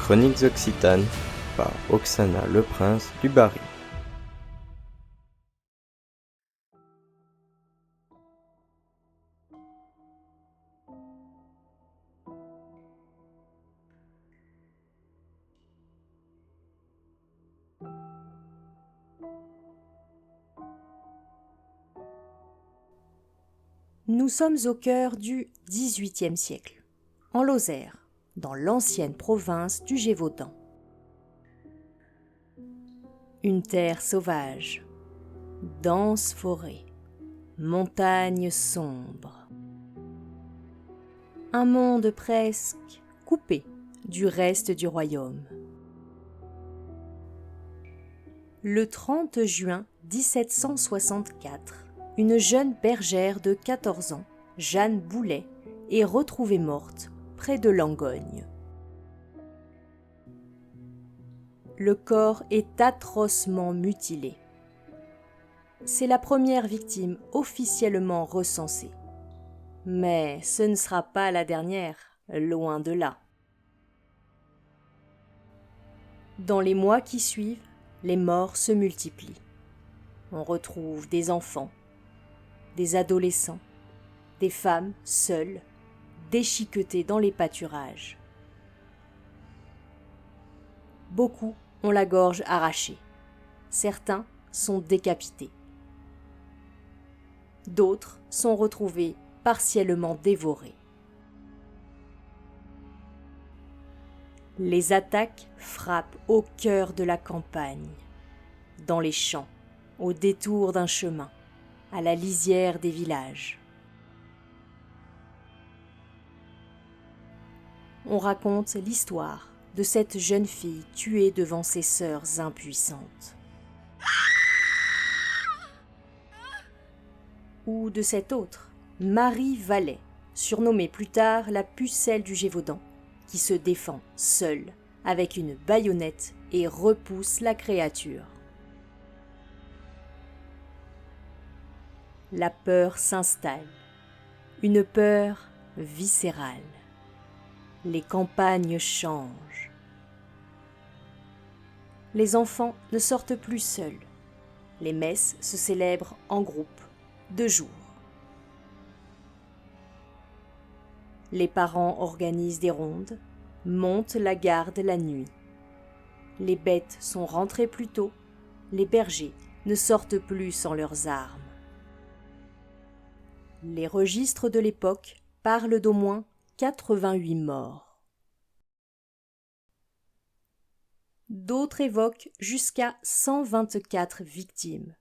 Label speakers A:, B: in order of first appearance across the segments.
A: Chroniques Occitanes par Oksana Leprince du Barry.
B: Nous sommes au cœur du XVIIIe siècle, en Lozère, dans l'ancienne province du Gévaudan. Une terre sauvage, dense forêt, montagnes sombres. Un monde presque coupé du reste du royaume. Le 30 juin 1764, une jeune bergère de 14 ans, Jeanne Boulet, est retrouvée morte près de Langogne. Le corps est atrocement mutilé. C'est la première victime officiellement recensée. Mais ce ne sera pas la dernière, loin de là. Dans les mois qui suivent, les morts se multiplient. On retrouve des enfants, des adolescents, des femmes seules, déchiquetées dans les pâturages. Beaucoup ont la gorge arrachée. Certains sont décapités. D'autres sont retrouvés partiellement dévorés. Les attaques frappent au cœur de la campagne, dans les champs, au détour d'un chemin, à la lisière des villages. On raconte l'histoire de cette jeune fille tuée devant ses sœurs impuissantes. Ou de cette autre, Marie Vallet, surnommée plus tard la pucelle du Gévaudan, qui se défend seule avec une baïonnette et repousse la créature. La peur s'installe, une peur viscérale. Les campagnes changent. Les enfants ne sortent plus seuls. Les messes se célèbrent en groupe, de jour. Les parents organisent des rondes, montent la garde la nuit. Les bêtes sont rentrées plus tôt, les bergers ne sortent plus sans leurs armes. Les registres de l'époque parlent d'au moins 88 morts. D'autres évoquent jusqu'à 124 victimes,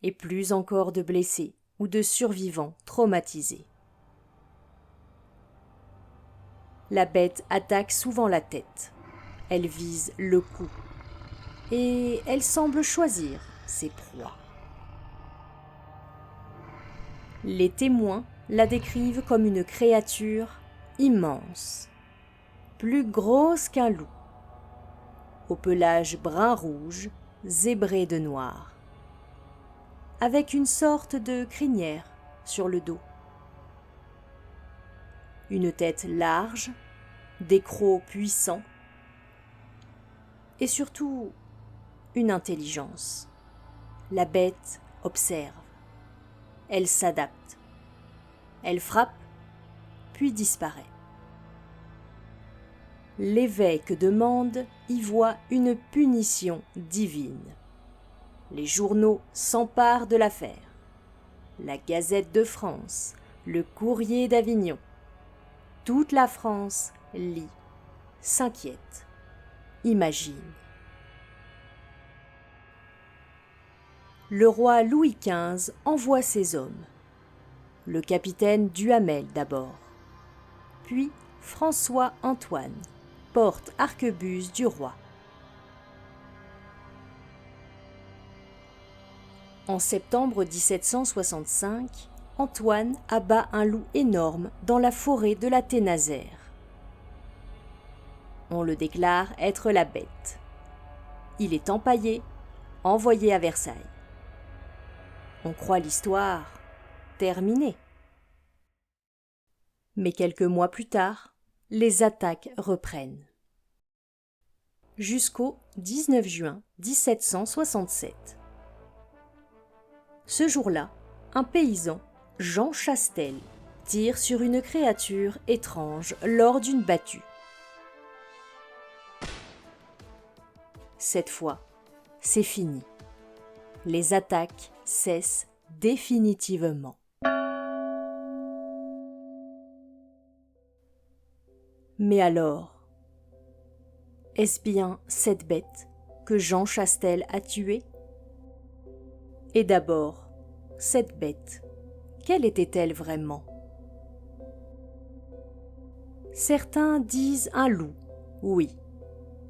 B: et plus encore de blessés ou de survivants traumatisés. La bête attaque souvent la tête. Elle vise le cou. Et elle semble choisir ses proies. Les témoins la décrivent comme une créature immense, plus grosse qu'un loup, au pelage brun-rouge, zébré de noir, avec une sorte de crinière sur le dos. Une tête large, des crocs puissants, et surtout une intelligence. La bête observe, elle s'adapte, elle frappe, puis disparaît. L'évêque de Mende y voit une punition divine. Les journaux s'emparent de l'affaire. La Gazette de France, le Courrier d'Avignon. Toute la France lit, s'inquiète, imagine. Le roi Louis XV envoie ses hommes. Le capitaine Duhamel d'abord, puis François-Antoine, porte-arquebuse du roi. En septembre 1765, Antoine abat un loup énorme dans la forêt de la Thénazère. On le déclare être la bête. Il est empaillé, envoyé à Versailles. On croit l'histoire terminée. Mais quelques mois plus tard, les attaques reprennent. jusqu'au 19 juin 1767. Ce jour-là, un paysan, Jean Chastel, tire sur une créature étrange lors d'une battue. Cette fois, c'est fini. Les attaques cessent définitivement. Mais alors, est-ce bien cette bête que Jean Chastel a tuée? Et d'abord, cette bête, quelle était-elle vraiment? Certains disent un loup, oui,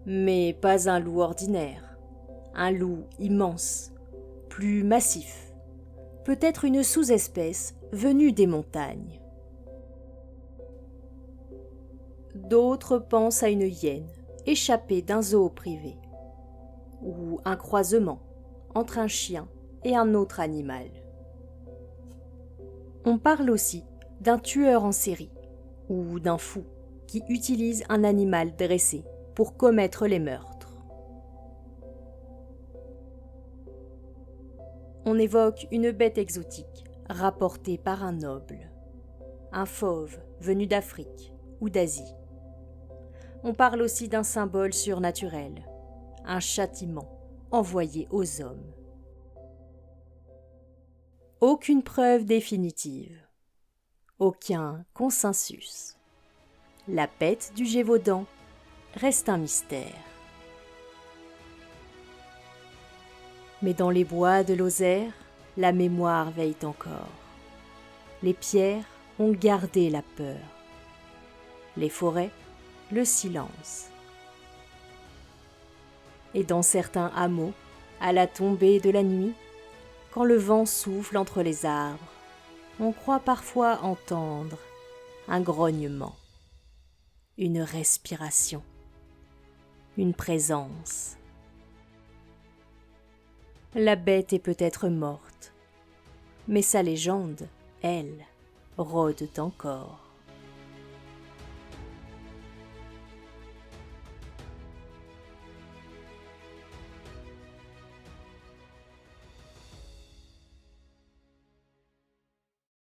B: mais pas un loup ordinaire, un loup immense, plus massif, peut-être une sous-espèce venue des montagnes. D'autres pensent à une hyène échappée d'un zoo privé, ou un croisement entre un chien et un autre animal. On parle aussi d'un tueur en série, ou d'un fou qui utilise un animal dressé pour commettre les meurtres. On évoque une bête exotique rapportée par un noble, un fauve venu d'Afrique ou d'Asie. On parle aussi d'un symbole surnaturel, un châtiment envoyé aux hommes. Aucune preuve définitive, aucun consensus. La bête du Gévaudan reste un mystère. Mais dans les bois de Lozère, la mémoire veille encore. Les pierres ont gardé la peur. Les forêts, le silence. Et dans certains hameaux, à la tombée de la nuit, quand le vent souffle entre les arbres, on croit parfois entendre un grognement, une respiration, une présence. La bête est peut-être morte, mais sa légende, elle, rôde encore.